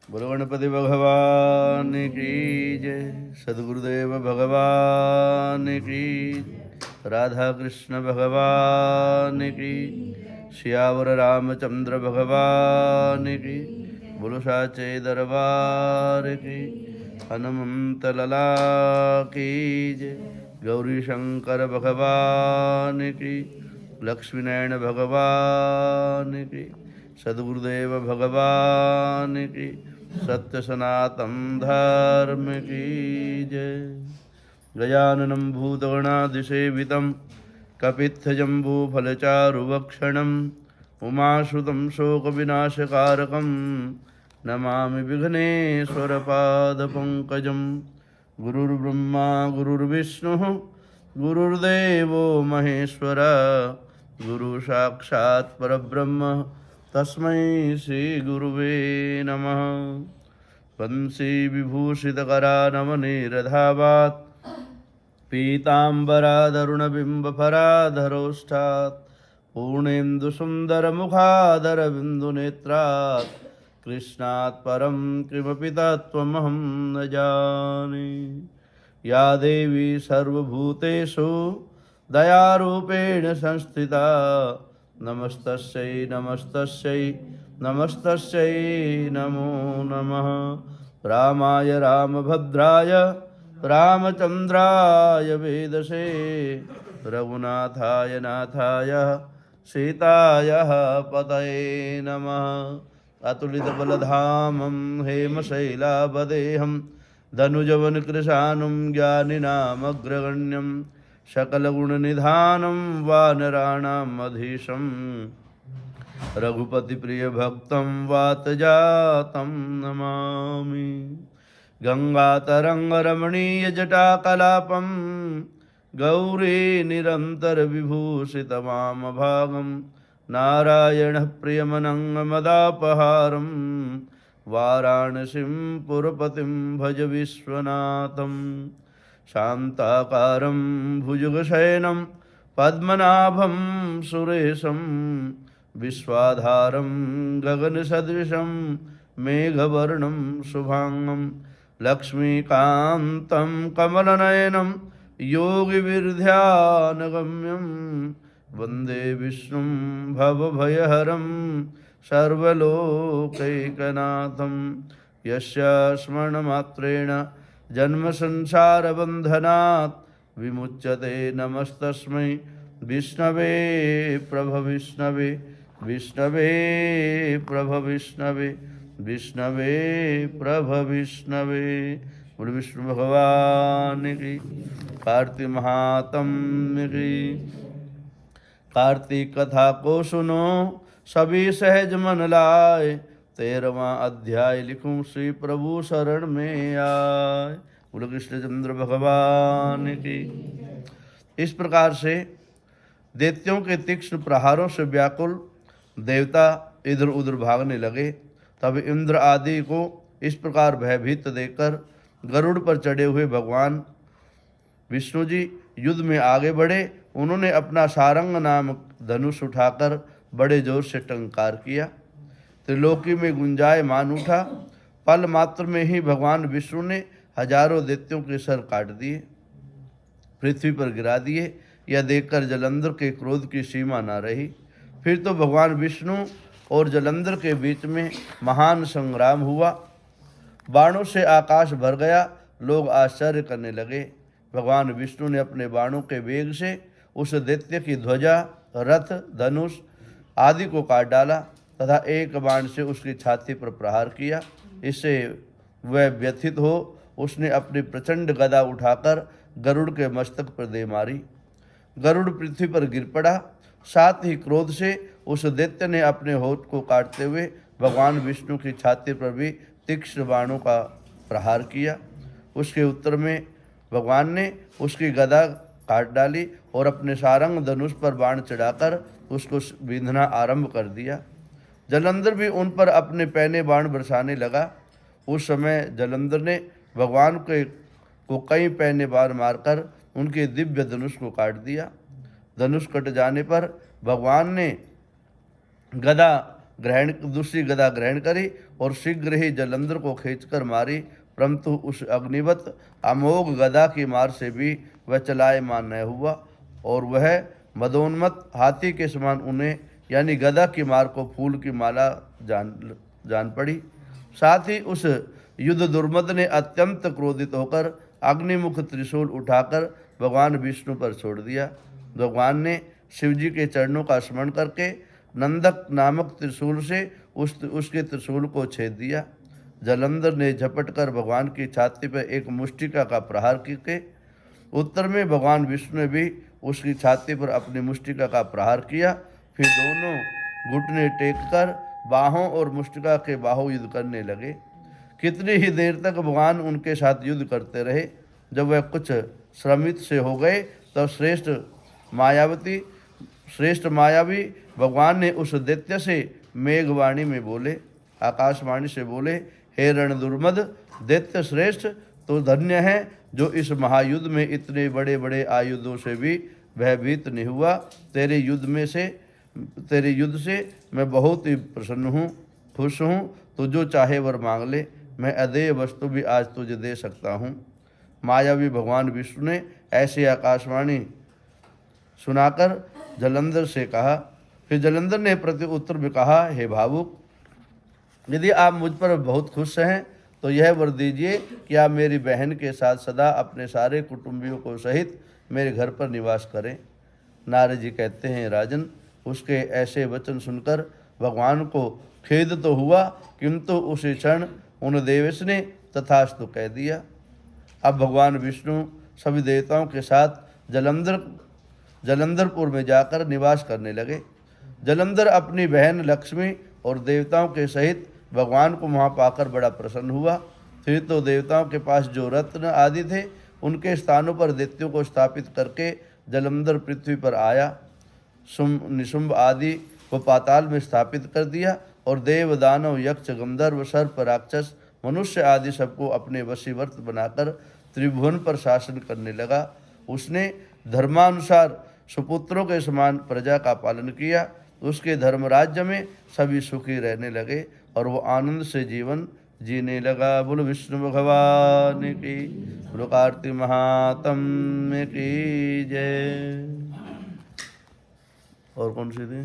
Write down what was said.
बोलो गणपति भगवान की जय। सद्गुरुदेव भगवान की, राधा कृष्ण भगवान की, सियावर रामचंद्र भगवान की। बोलो साचे दरबार की, हनुमंत लला की जय। गौरी शंकर भगवान की, लक्ष्मी नारायण भगवान की, सद्गुरुदेव भगवान की, सत्य सनातन धर्म की जय। गजाननं भूतगणादिसेवितं कपित्थजम्बूफलचारुभक्षणम् उमासुतं शोकविनाशकारकं नमामि विघ्नेश्वरपादपङ्कजं। गुरुर्ब्रह्मा गुरुर्विष्णुः गुरुर्देवो महेश्वर, गुरुसाक्षात् परब्रह्म तस्मै श्रीगुरुवे नमः। वंशी विभूषितकरानमनीरधावात् पीताम्बरादरुणबिम्बफराधरोष्ठात् पूर्णेन्दुसुन्दरमुखादरबिन्दुनेत्रात् कृष्णात् परं किमपि तत्त्वमहं न जाने। या देवी सर्वभूतेषु दयारूपेण संस्थिता नमस्तस्यै नमस्तस्यै नमस्तस्यै नमो नमः। रामाय रामभद्राय रामचंद्राय वेदसे रघुनाथाय नाथाय सीताय पतये नमः। अतुलितबलधामं हेमशैलावदेहं धनुजवनकृशानुं ज्ञानिनामग्रगण्यं सकलगुणनिधानं वानराणाम् अधीशं रघुपतिप्रियभक्तं वातजातं नमामि। गंगातरंगरमणीयजटाकलापं गौरी निरन्तरविभूषितवामभागं नारायणः प्रियमनङ्गमदापहारं वाराणसीं पुरपतिं भज विश्वनाथं। शान्ताकारं भुजगशयनं पद्मनाभं सुरेशं विश्वाधारं गगनसदृशं मेघवर्णं शुभांगं लक्ष्मीकान्तं कमलनयनं योगिविर्ध्यानगम्यं वन्दे विष्णुं भवभयहरं सर्वलोकैकनाथं। यस्य स्मरणमात्रेण जन्मसंसारबन्धनात् विमुच्यते नमस्तस्मै विष्णवे प्रभविष्णवे विष्णवे प्रभविष्णवे विष्णवे प्रभविष्णवे। बोलो विष्णु भगवान की, कार्तिक महात्म्य की। कार्तिक कथा को सुनो सभी सहज मन लाए, 13वां अध्याय लिखूं श्री प्रभु शरण में आए। बोलो कृष्णचंद्र भगवान की। इस प्रकार से दैत्यों के तीक्ष्ण प्रहारों से व्याकुल देवता इधर उधर भागने लगे। तब इंद्र आदि को इस प्रकार भयभीत देखकर गरुड़ पर चढ़े हुए भगवान विष्णु जी युद्ध में आगे बढ़े। उन्होंने अपना सारंग नामक धनुष उठाकर बड़े जोर से टंकार किया। त्रिलोकी में गुंजायमान उठा। पल मात्र में ही भगवान विष्णु ने हजारों दैत्यों के सर काट दिए, पृथ्वी पर गिरा दिए। यह देखकर जलंधर के क्रोध की सीमा न रही। फिर तो भगवान विष्णु और जलंधर के बीच में महान संग्राम हुआ। बाणों से आकाश भर गया। लोग आश्चर्य करने लगे। भगवान विष्णु ने अपने बाणों के वेग से उस दैत्य की ध्वजा, रथ, धनुष आदि को काट डाला तथा एक बाण से उसकी छाती पर प्रहार किया। इससे वह व्यथित हो उसने अपनी प्रचंड गदा उठाकर गरुड़ के मस्तक पर दे मारी। गरुड़ पृथ्वी पर गिर पड़ा। साथ ही क्रोध से उस दैत्य ने अपने होठ को काटते हुए भगवान विष्णु की छाती पर भी तीक्ष्ण बाणों का प्रहार किया। उसके उत्तर में भगवान ने उसकी गदा काट डाली और अपने सारंग धनुष पर बाण चढ़ाकर उसको बींधना आरंभ कर दिया। जलंधर भी उन पर अपने पैने बाण बरसाने लगा। उस समय जलंधर ने भगवान को कई पैने बाण मारकर उनके दिव्य धनुष को काट दिया। धनुष कट जाने पर भगवान ने गदा दूसरी गदा ग्रहण करी और शीघ्र ही जलंधर को खींचकर मारी, परंतु उस अग्निवत अमोघ गदा की मार से भी वह चलायमान न हुआ और वह मदोन्मत्त हाथी के समान उन्हें यानी गदा की मार को फूल की माला जान पड़ी। साथ ही उस युद्ध दुर्मद ने अत्यंत क्रोधित होकर अग्निमुख त्रिशूल उठाकर भगवान विष्णु पर छोड़ दिया। भगवान ने शिवजी के चरणों का स्मरण करके नंदक नामक त्रिशूल से उसके त्रिशूल को छेद दिया। जलंधर ने झपट कर भगवान की छाती पर एक मुष्टिका का प्रहार करके उत्तर में भगवान विष्णु ने भी उसकी छाती पर अपनी मुष्टिका का प्रहार किया। फिर दोनों घुटने टेककर बाहों और मुष्टिका के बाहु युद्ध करने लगे। कितनी ही देर तक भगवान उनके साथ युद्ध करते रहे। जब वह कुछ श्रमित से हो गए तब श्रेष्ठ मायावी भगवान ने उस दैत्य से मेघवाणी में बोले, आकाशवाणी से बोले, हे रण दुर्मद दैत्य श्रेष्ठ, तो धन्य है जो इस महायुद्ध में इतने बड़े बड़े आयुधों से भी भयभीत नहीं हुआ। तेरे युद्ध से मैं बहुत ही प्रसन्न हूँ, खुश हूँ। तो जो चाहे वर मांग ले, मैं अदेय वस्तु भी आज तुझे दे सकता हूँ। मायावी भगवान विष्णु ने ऐसी आकाशवाणी सुनाकर जलंधर से कहा। फिर जलंधर ने प्रति उत्तर में कहा, हे भावुक, यदि आप मुझ पर बहुत खुश हैं तो यह वर दीजिए कि आप मेरी बहन के साथ सदा अपने सारे कुटुंबियों को सहित मेरे घर पर निवास करें। नारद जी कहते हैं, राजन, उसके ऐसे वचन सुनकर भगवान को खेद तो हुआ, किंतु उसी क्षण उन देवेश ने तथास्तु कह दिया। अब भगवान विष्णु सभी देवताओं के साथ जलंधरपुर में जाकर निवास करने लगे। जलंधर अपनी बहन लक्ष्मी और देवताओं के सहित भगवान को वहाँ पाकर बड़ा प्रसन्न हुआ। फिर तो देवताओं के पास जो रत्न आदि थे उनके स्थानों पर दैत्यों को स्थापित करके जलंधर पृथ्वी पर आया। निशुंभ आदि को पाताल में स्थापित कर दिया और देव दानव यक्ष गंधर्व सर्प राक्षस मनुष्य आदि सबको अपने वशीवर्त बनाकर त्रिभुवन पर शासन करने लगा। उसने धर्मानुसार सुपुत्रों के समान प्रजा का पालन किया। उसके धर्मराज्य में सभी सुखी रहने लगे और वो आनंद से जीवन जीने लगा। बोलो विष्णु भगवान की, बोलो कार्तिक महात्म्य की जय। और कौन सी थी?